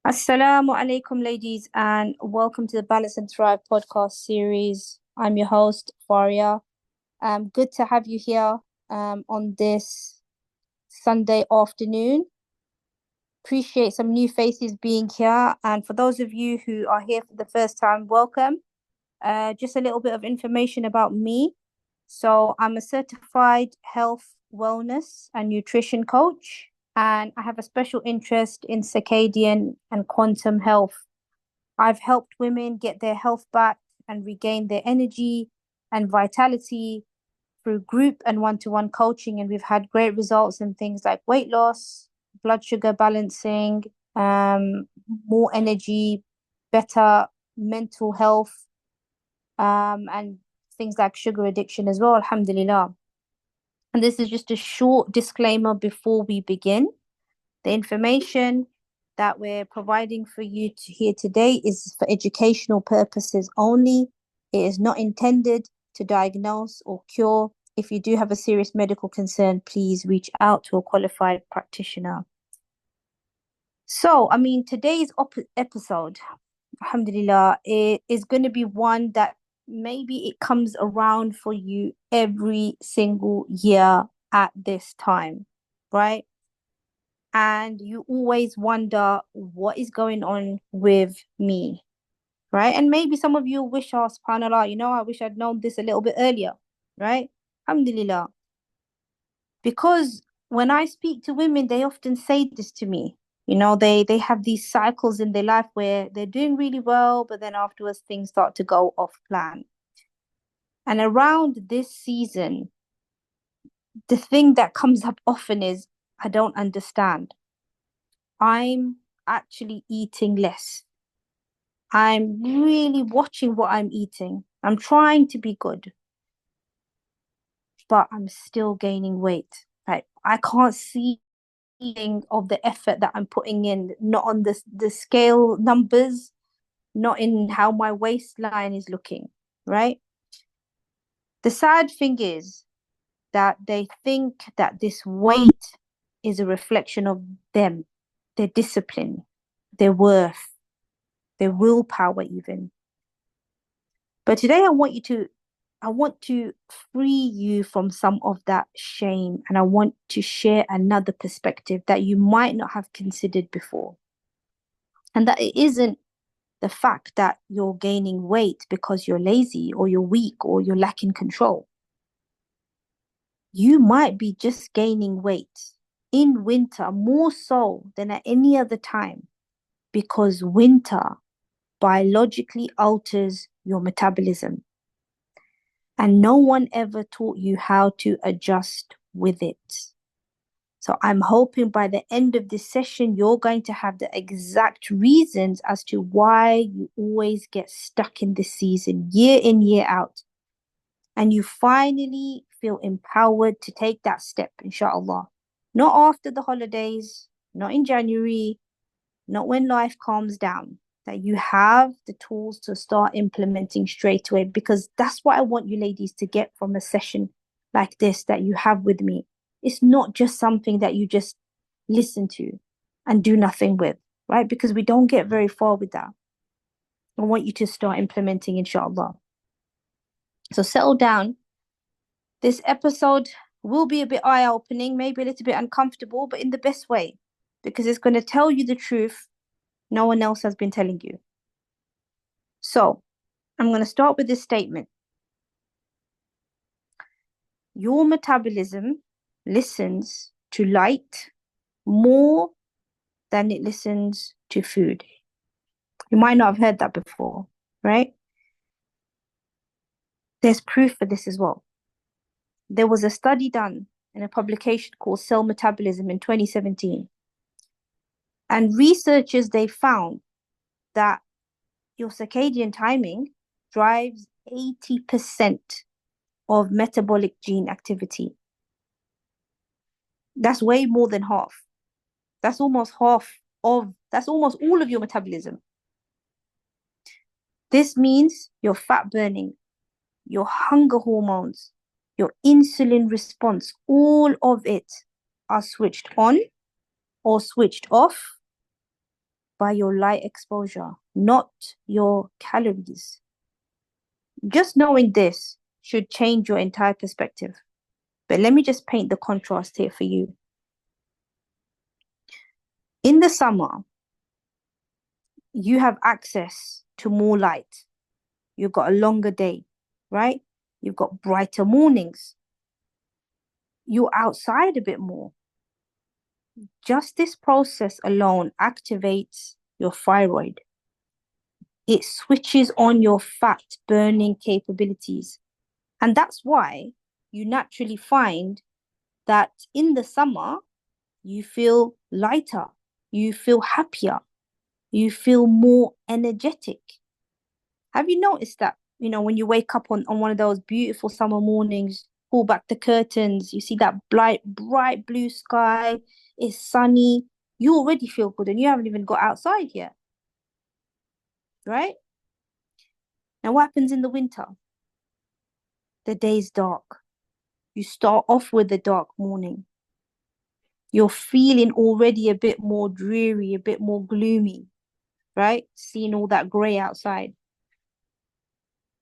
Assalamu alaikum, ladies, and welcome to the Balance and Thrive podcast series. I'm your host, Faria. Good to have you here on this Sunday afternoon. Appreciate some new faces being here. And for those of you who are here for the first time, welcome. Just a little bit of information about me. So, I'm a certified health, wellness, and nutrition coach, and I have a special interest in circadian and quantum health. I've helped women get their health back and regain their energy and vitality through group and one-to-one coaching. And we've had great results in things like weight loss, blood sugar balancing, more energy, better mental health, and things like sugar addiction as well, alhamdulillah. And this is just a short disclaimer before we begin. The information that we're providing for you here today is for educational purposes only. It is not intended to diagnose or cure. If you do have a serious medical concern, please reach out to a qualified practitioner. So, today's episode, alhamdulillah, it is going to be one that maybe it comes around for you every single year at this time, right? And you always wonder what is going on with me, right? And maybe some of you wish, oh, subhanAllah, I wish I'd known this a little bit earlier, right? Alhamdulillah. Because when I speak to women, they often say this to me. They have these cycles in their life where they're doing really well, but then afterwards things start to go off plan. And around this season, the thing that comes up often is, I don't understand. I'm actually eating less. I'm really watching what I'm eating. I'm trying to be good, but I'm still gaining weight. Like, I can't see anything of the effort that I'm putting in, not on the scale numbers, not in how my waistline is looking, right? The sad thing is that they think that this weight is a reflection of them, their discipline, their worth, their willpower even. But today I want to free you from some of that shame, and I want to share another perspective that you might not have considered before. And that it isn't the fact that you're gaining weight because you're lazy or you're weak or you're lacking control. You might be just gaining weight in winter more so than at any other time, because winter biologically alters your metabolism. And no one ever taught you how to adjust with it. So I'm hoping by the end of this session, you're going to have the exact reasons as to why you always get stuck in this season, year in, year out. And you finally feel empowered to take that step, inshallah. Not after the holidays, not in January, not when life calms down. That you have the tools to start implementing straight away, because that's what I want you ladies to get from a session like this that you have with me. It's not just something that you just listen to and do nothing with, right? Because we don't get very far with that. I want you to start implementing, inshallah. So settle down. This episode will be a bit eye-opening, maybe a little bit uncomfortable, but in the best way, because it's going to tell you the truth no one else has been telling you. So, I'm going to start with this statement. Your metabolism listens to light more than it listens to food. You might not have heard that before, right? There's proof for this as well. There was a study done in a publication called Cell Metabolism in 2017. And researchers, they found that your circadian timing drives 80% of metabolic gene activity. That's way more than half. That's almost that's almost all of your metabolism. This means your fat burning, your hunger hormones, your insulin response, all of it are switched on or switched off by your light exposure, not your calories. Just knowing this should change your entire perspective. But let me just paint the contrast here for you. In the summer, you have access to more light. You've got a longer day, right? You've got brighter mornings. You're outside a bit more. Just this process alone activates your thyroid. It switches on your fat burning capabilities. And that's why you naturally find that in the summer, you feel lighter, you feel happier, you feel more energetic. Have you noticed that, when you wake up on one of those beautiful summer mornings, pull back the curtains, you see that bright blue sky, it's sunny, you already feel good and you haven't even got outside yet, right? Now, what happens in the winter? The day's dark. You start off with the dark morning. You're feeling already a bit more dreary, a bit more gloomy, right? Seeing all that gray outside.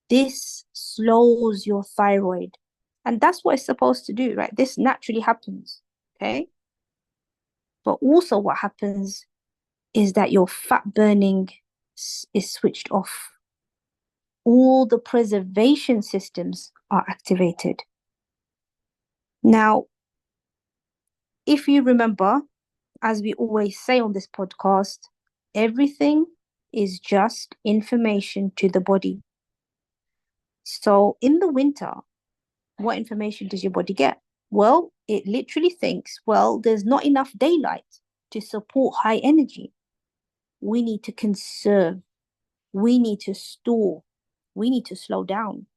This slows your thyroid. And that's what it's supposed to do, right? This naturally happens, okay? But also what happens is that your fat burning is switched off. All the preservation systems are activated. Now, if you remember, as we always say on this podcast, everything is just information to the body. So in the winter, what information does your body get? Well, it literally thinks, well, there's not enough daylight to support high energy. We need to conserve. We need to store. We need to slow down.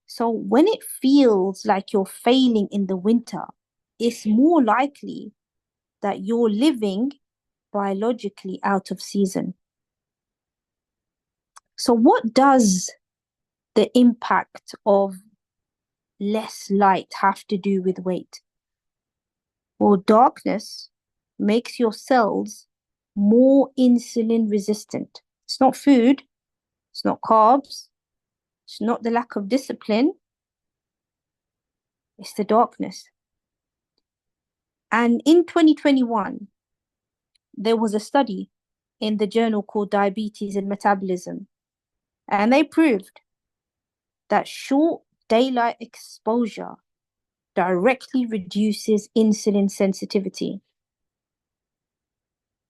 So when it feels like you're failing in the winter, it's more likely that you're living biologically out of season. So what does the impact of less light have to do with weight? Well, darkness makes your cells more insulin resistant. It's not food, it's not carbs, it's not the lack of discipline, it's the darkness. And in 2021, there was a study in the journal called Diabetes and Metabolism, and they proved that short daylight exposure directly reduces insulin sensitivity,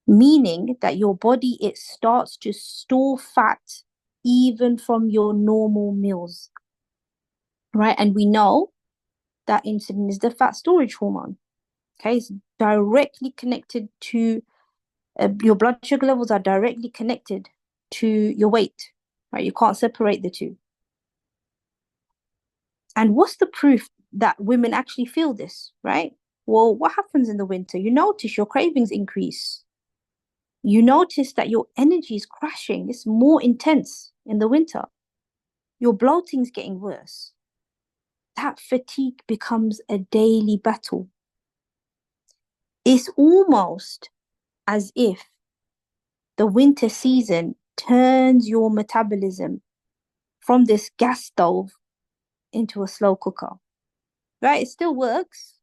meaning that your body, it starts to store fat even from your normal meals, right? And we know that insulin is the fat storage hormone, okay? It's directly connected to your blood sugar levels are directly connected to your weight, right? You can't separate the two. And what's the proof that women actually feel this, right? Well, what happens in the winter? You notice your cravings increase. You notice that your energy is crashing. It's more intense in the winter. Your bloating's getting worse. That fatigue becomes a daily battle. It's almost as if the winter season turns your metabolism from this gas stove into a slow cooker, right? It still works,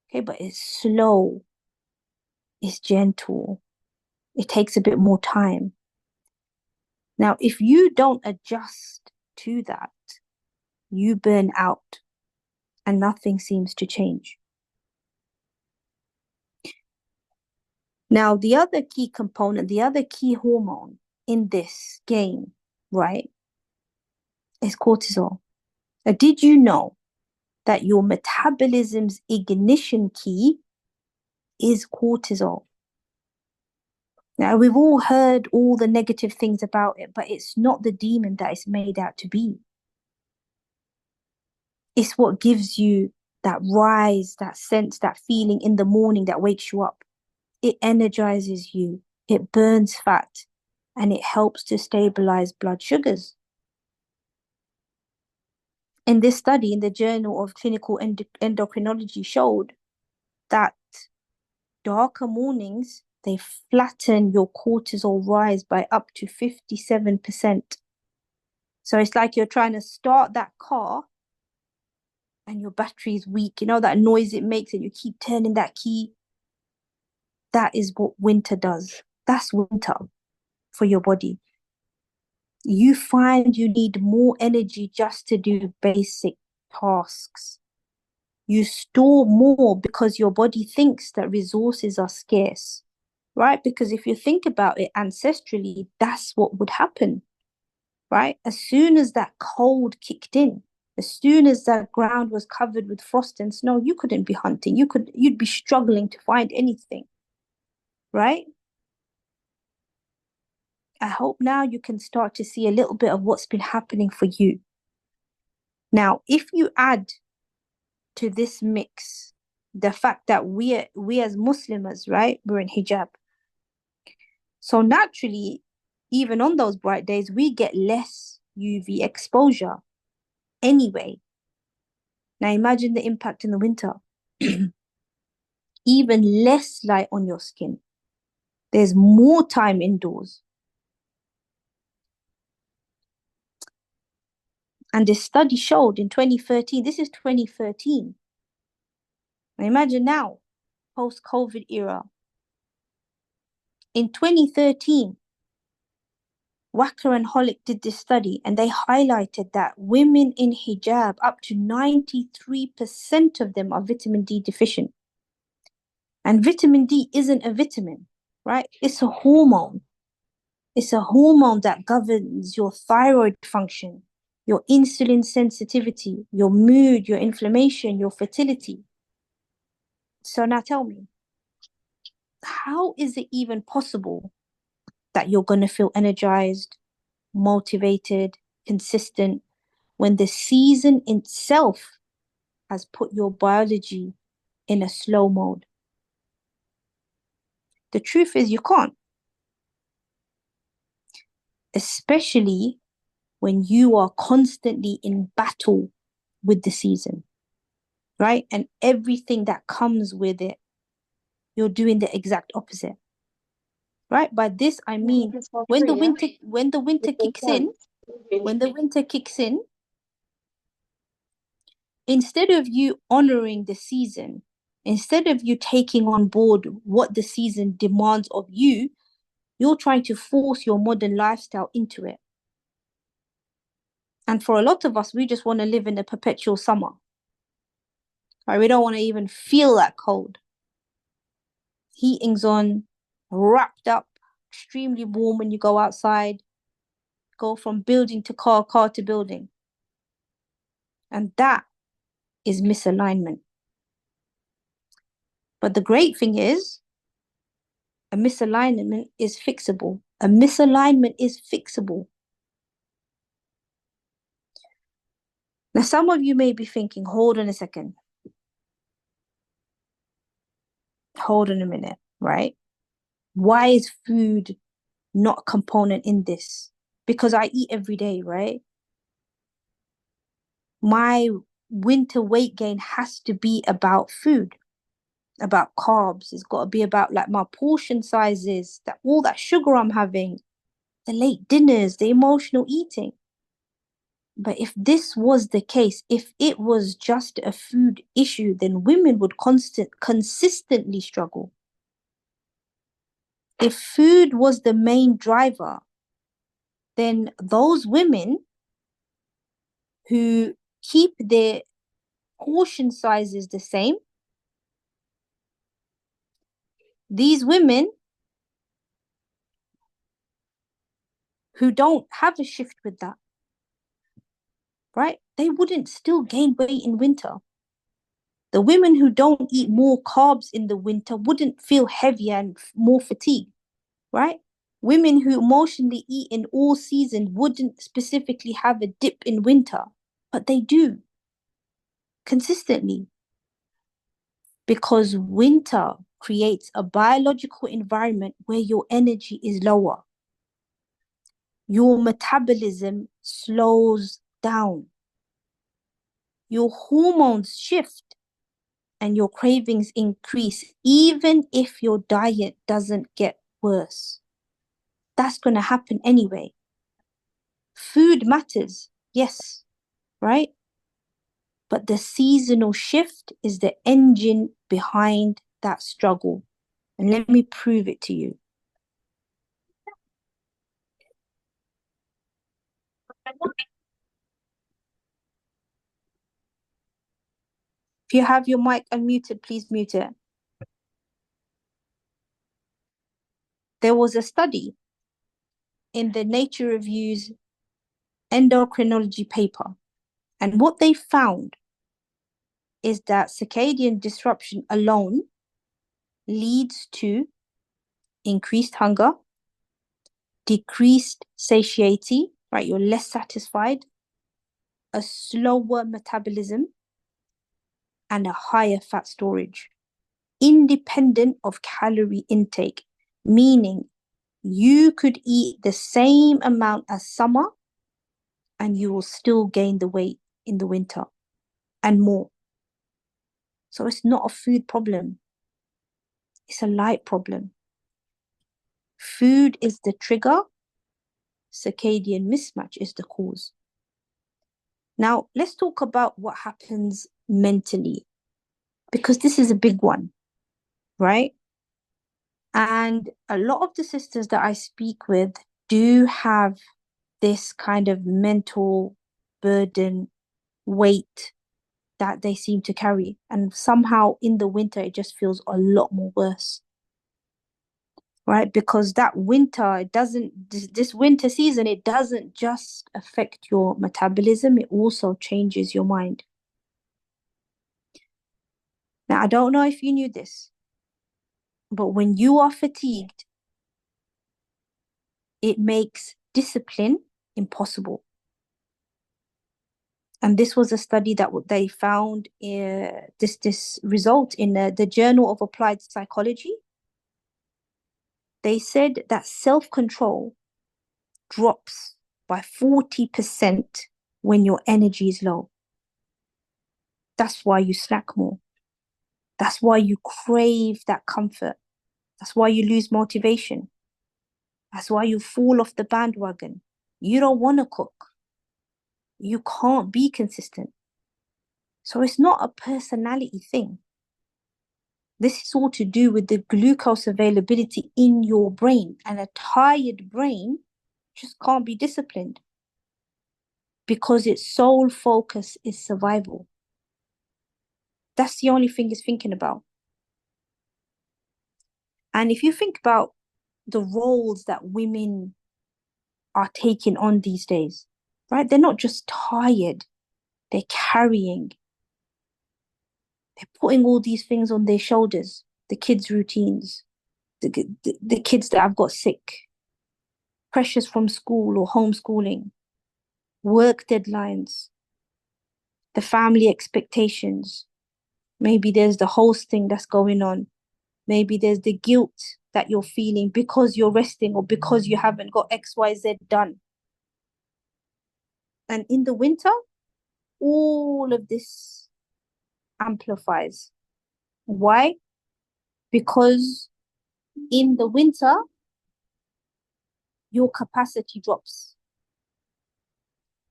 okay, but it's slow, it's gentle, it takes a bit more time. Now, if you don't adjust to that, you burn out and nothing seems to change. Now, the other key component, the other key hormone in this game, right, is cortisol. Now, did you know that your metabolism's ignition key is cortisol? Now, we've all heard all the negative things about it, but it's not the demon that it's made out to be. It's what gives you that rise, that sense, that feeling in the morning that wakes you up. It energizes you, it burns fat, and it helps to stabilize blood sugars. In this study in the Journal of Clinical Endocrinology showed that darker mornings they flatten your cortisol rise by up to 57%. So it's like you're trying to start that car and your battery is weak. You know that noise it makes and you keep turning that key? That is what winter does. That's winter for your body. You find you need more energy just to do basic tasks. You store more because your body thinks that resources are scarce, right? Because if you think about it ancestrally, that's what would happen, right? As soon as that cold kicked in, as soon as that ground was covered with frost and snow, you couldn't be hunting. You'd be struggling to find anything, right? I hope now you can start to see a little bit of what's been happening for you. Now, if you add to this mix the fact that we as Muslims, right, we're in hijab. So naturally, even on those bright days, we get less UV exposure anyway. Now imagine the impact in the winter. Even less light on your skin. There's more time indoors. And this study showed in 2013, this is 2013. Now imagine now, post-COVID era. In 2013, Wacker and Holick did this study and they highlighted that women in hijab, up to 93% of them are vitamin D deficient. And vitamin D isn't a vitamin, right? It's a hormone. It's a hormone that governs your thyroid function, your insulin sensitivity, your mood, your inflammation, your fertility. So now tell me, how is it even possible that you're going to feel energized, motivated, consistent when the season itself has put your biology in a slow mode? The truth is you can't, especially when you are constantly in battle with the season, right? And everything that comes with it, you're doing the exact opposite, right? By this, I mean, when the winter kicks in, instead of you honoring the season, instead of you taking on board what the season demands of you, you're trying to force your modern lifestyle into it. And for a lot of us, we just want to live in a perpetual summer. Right? We don't want to even feel that cold. Heating's on, wrapped up, extremely warm when you go outside, go from building to car, car to building. And that is misalignment. But the great thing is, a misalignment is fixable. A misalignment is fixable. Now, some of you may be thinking, hold on a second. Hold on a minute, right? Why is food not a component in this? Because I eat every day, right? My winter weight gain has to be about food, about carbs. It's got to be about like my portion sizes, that all that sugar I'm having, the late dinners, the emotional eating. But if this was the case, if it was just a food issue, then women would consistently struggle. If food was the main driver, then those women who keep their portion sizes the same, these women who don't have a shift with that, right? They wouldn't still gain weight in winter. The women who don't eat more carbs in the winter wouldn't feel heavier and more fatigued, right? Women who emotionally eat in all seasons wouldn't specifically have a dip in winter, but they do consistently because winter creates a biological environment where your energy is lower. Your metabolism slows down. Your hormones shift and your cravings increase, even if your diet doesn't get worse. That's going to happen anyway. Food matters, yes, right? But the seasonal shift is the engine behind that struggle. And let me prove it to you. If you have your mic unmuted, please mute it. There was a study in the Nature Reviews endocrinology paper, and what they found is that circadian disruption alone leads to increased hunger, decreased satiety, right? You're less satisfied, a slower metabolism, and a higher fat storage, independent of calorie intake, meaning you could eat the same amount as summer and you will still gain the weight in the winter and more. So it's not a food problem, it's a light problem. Food is the trigger, circadian mismatch is the cause. Now, let's talk about what happens mentally, because this is a big one, right? And a lot of the sisters that I speak with do have this kind of mental burden, weight that they seem to carry. And somehow in the winter, it just feels a lot more worse, right? Because that winter, it doesn't, this winter season, it doesn't just affect your metabolism, it also changes your mind. Now, I don't know if you knew this, but when you are fatigued, it makes discipline impossible. And this was a study that they found this result in the Journal of Applied Psychology. They said that self-control drops by 40% when your energy is low. That's why you snack more. That's why you crave that comfort. That's why you lose motivation. That's why you fall off the bandwagon. You don't want to cook. You can't be consistent. So it's not a personality thing. This is all to do with the glucose availability in your brain, and a tired brain just can't be disciplined because its sole focus is survival. That's the only thing it's thinking about. And if you think about the roles that women are taking on these days, right? They're not just tired, they're carrying, they're putting all these things on their shoulders, the kids' routines, the kids that have got sick, pressures from school or homeschooling, work deadlines, the family expectations. Maybe there's the hosting that's going on. Maybe there's the guilt that you're feeling because you're resting or because you haven't got XYZ done. And in the winter, all of this amplifies. Why? Because in the winter, your capacity drops.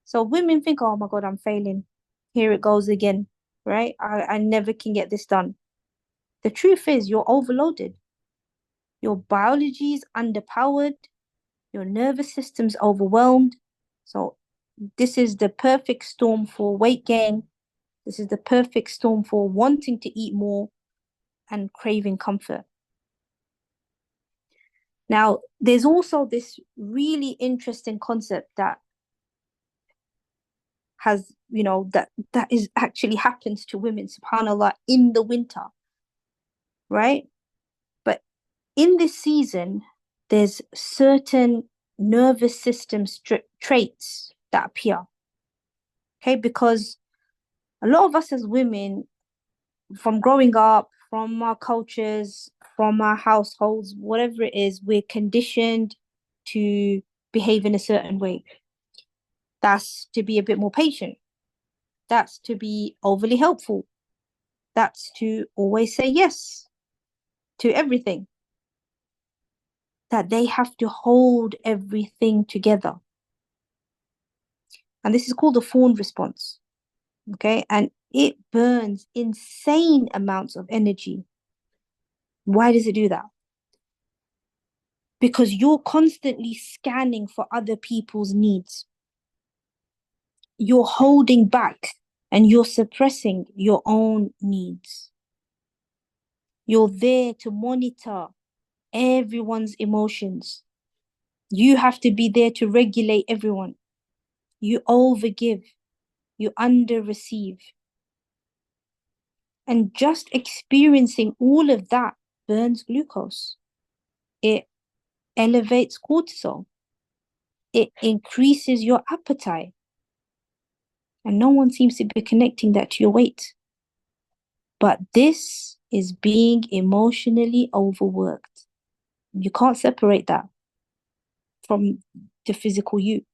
So women think, oh my God, I'm failing. Here it goes again, right? I never can get this done. The truth is, you're overloaded. Your biology is underpowered. Your nervous system's overwhelmed. So this is the perfect storm for weight gain. This is the perfect storm for wanting to eat more and craving comfort. Now, there's also this really interesting concept that has, that is actually happens to women, subhanAllah, in the winter, right? But in this season, there's certain nervous system traits that appear, okay? Because a lot of us as women, from growing up, from our cultures, from our households, whatever it is, we're conditioned to behave in a certain way. That's to be a bit more patient. That's to be overly helpful. That's to always say yes to everything. That they have to hold everything together. And this is called the fawn response. Okay. And it burns insane amounts of energy. Why does it do that? Because you're constantly scanning for other people's needs. You're holding back and you're suppressing your own needs. You're there to monitor everyone's emotions. You have to be there to regulate everyone. You overgive, you under-receive. And just experiencing all of that burns glucose. It elevates cortisol. It increases your appetite. And no one seems to be connecting that to your weight. But this is being emotionally overworked. You can't separate that from the physical you.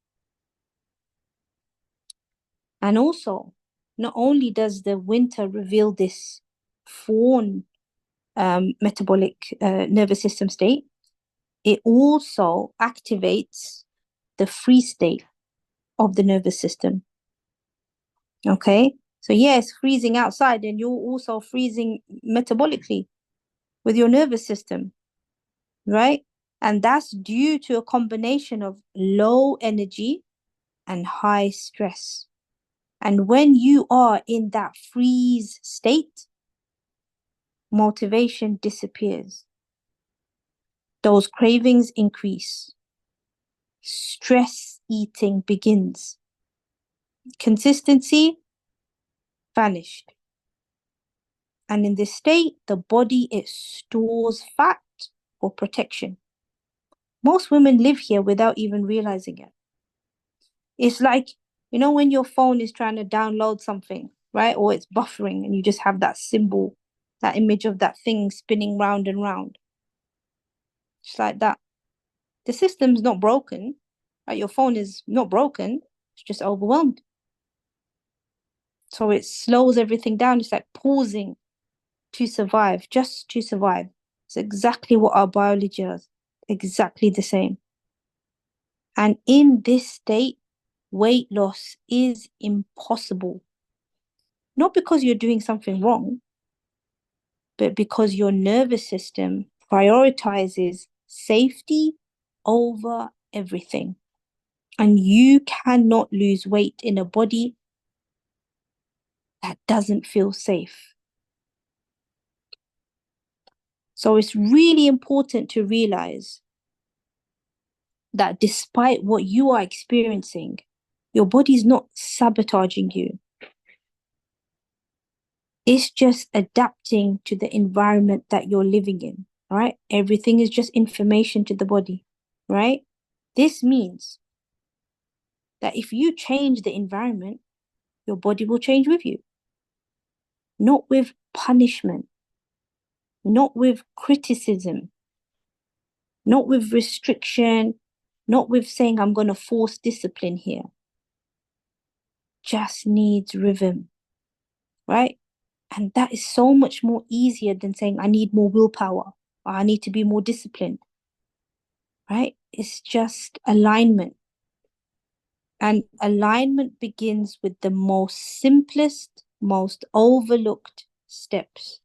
And also, not only does the winter reveal this fawn metabolic nervous system state, it also activates the freeze state of the nervous system. Okay? So, yes, freezing outside, and you're also freezing metabolically with your nervous system, right? And that's due to a combination of low energy and high stress. And when you are in that freeze state, motivation disappears. Those cravings increase. Stress eating begins. Consistency vanished. And in this state, the body, it stores fat for protection. Most women live here without even realizing it. It's like, you know, when your phone is trying to download something, right? Or it's buffering and you just have that symbol, that image of that thing spinning round and round. Just like that. The system's not broken, right? Your phone is not broken, it's just overwhelmed. So it slows everything down. It's like pausing to survive, just to survive. It's exactly what our biology does, exactly the same. And in this state, weight loss is impossible. Not because you're doing something wrong, but because your nervous system prioritizes safety over everything. And you cannot lose weight in a body that doesn't feel safe. So it's really important to realize that despite what you are experiencing, your body's not sabotaging you. It's just adapting to the environment that you're living in, right? Everything is just information to the body, right? This means that if you change the environment, your body will change with you. Not with punishment, not with criticism, not with restriction, not with saying, I'm going to force discipline here. Just needs rhythm, right? And that is so much more easier than saying, I need more willpower, or I need to be more disciplined, right? It's just alignment. And alignment begins with the most simplest, most overlooked steps.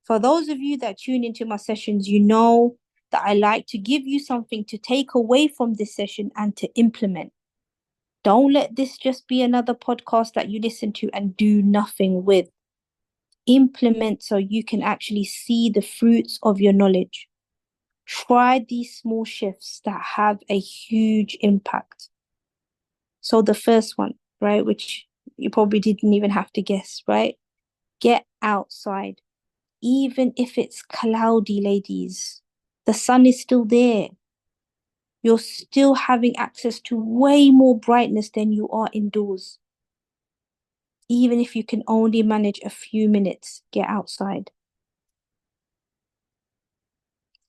For those of you that tune into my sessions, you know that I like to give you something to take away from this session and to implement. Don't let this just be another podcast that you listen to and do nothing with. Implement so you can actually see the fruits of your knowledge. Try these small shifts that have a huge impact. So the first one, right, which you probably didn't even have to guess, right? Get outside. Even if it's cloudy, ladies, the sun is still there. You're still having access to way more brightness than you are indoors. Even if you can only manage a few minutes, get outside.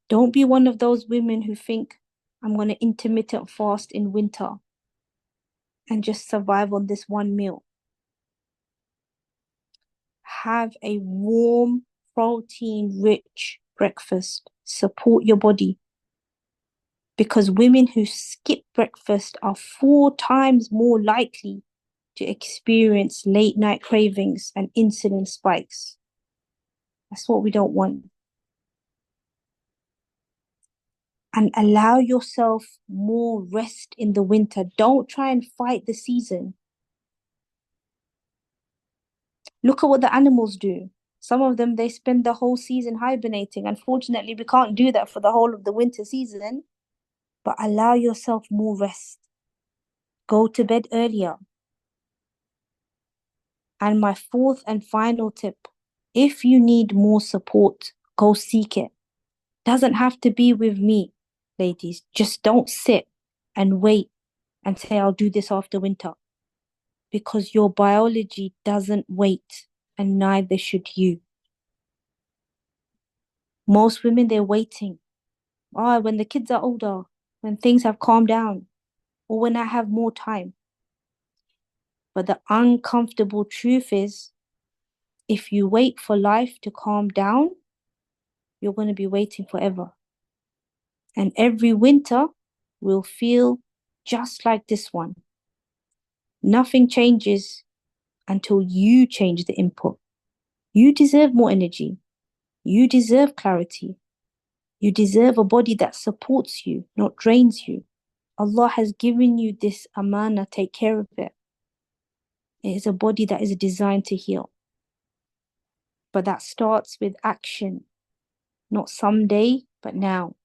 Don't be one of those women who think, I'm going to intermittent fast in winter and just survive on this one meal. have a warm, protein-rich breakfast. Support your body. Because women who skip breakfast are 4 times more likely to experience late night cravings and insulin spikes. That's what we don't want. And allow yourself more rest in the winter. Don't try and fight the season. Look at what the animals do. Some of them, they spend the whole season hibernating. Unfortunately, we can't do that for the whole of the winter season, but allow yourself more rest. Go to bed earlier. And my fourth and final tip, if you need more support, go seek it. Doesn't have to be with me, ladies. Just don't sit and wait and say, I'll do this after winter. Because your biology doesn't wait, and neither should you. Most women, they're waiting. Oh, when the kids are older, when things have calmed down, or when I have more time. But the uncomfortable truth is, if you wait for life to calm down, you're going to be waiting forever. And every winter will feel just like this one. Nothing changes until you change the input. You deserve more energy. You deserve clarity. You deserve a body that supports you, not drains you. Allah has given you this amana, take care of it. It is a body that is designed to heal. But that starts with action, not someday, but now.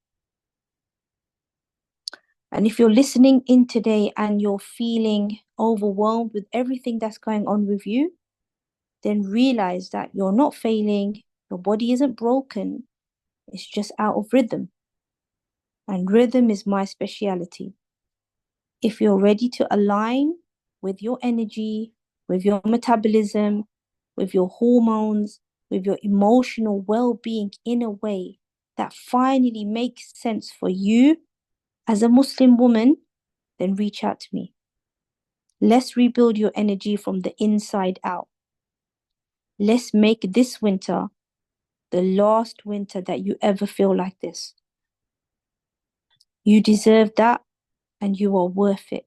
And if you're listening in today and you're feeling overwhelmed with everything that's going on with you, then realize that you're not failing, your body isn't broken, it's just out of rhythm. And rhythm is my speciality. If you're ready to align with your energy, with your metabolism, with your hormones, with your emotional well-being in a way that finally makes sense for you as a Muslim woman, then reach out to me. Let's rebuild your energy from the inside out. Let's make this winter the last winter that you ever feel like this. You deserve that, and you are worth it.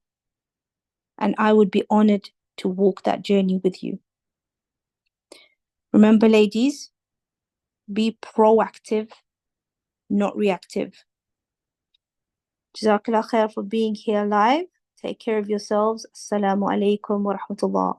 And I would be honored to walk that journey with you. Remember, ladies, be proactive, not reactive. Jazakallah khair for being here live. Take care of yourselves. Assalamu alaikum wa rahmatullah.